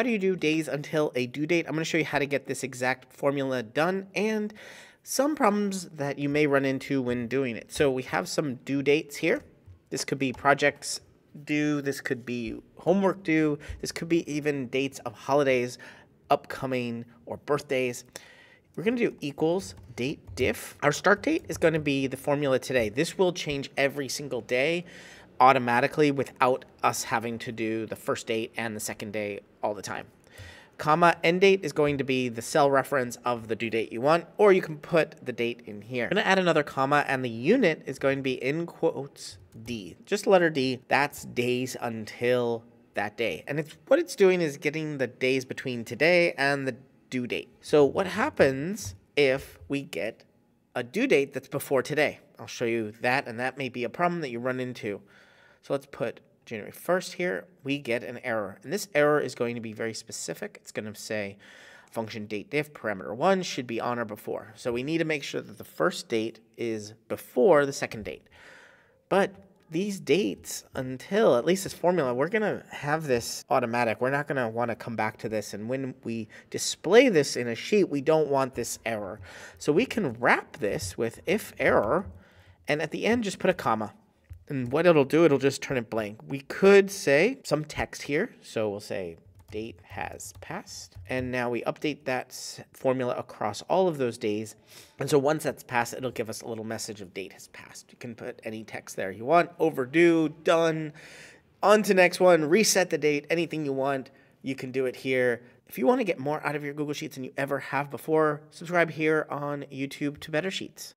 how do you do days until a due date? I'm going to show you how to get this exact formula done and some problems that you may run into when doing it. So we have some due dates here. This could be projects due, this could be homework due, this could be even dates of holidays upcoming or birthdays. We're going to do equals date diff. Our start date is going to be the formula today. This will change every single day automatically without us having to do the first date and the second day all the time. Comma, end date is going to be the cell reference of the due date you want, or you can put the date in here. I'm going to add another comma, and the unit is going to be in quotes D. Just letter D. That's days until that day. And what it's doing is getting the days between today and the due date. So what happens if we get a due date that's before today? I'll show you that, and that may be a problem that you run into. So let's put January 1st here. We get an error, and this error is going to be very specific. It's going to say function date diff parameter 1 should be on or before. So we need to make sure that the first date is before the second date. But these dates until, at least this formula, we're going to have this automatic. We're not going to want to come back to this. And when we display this in a sheet, we don't want this error. So we can wrap this with if error, and at the end, just put a comma. And what it'll do, it'll just turn it blank. We could say some text here. So we'll say date has passed. And now we update that formula across all of those days. And so once that's passed, it'll give us a little message of date has passed. You can put any text there you want. Overdue, done, on to next one, reset the date, anything you want. You can do it here. If you want to get more out of your Google Sheets than you ever have before, subscribe here on YouTube to Better Sheets.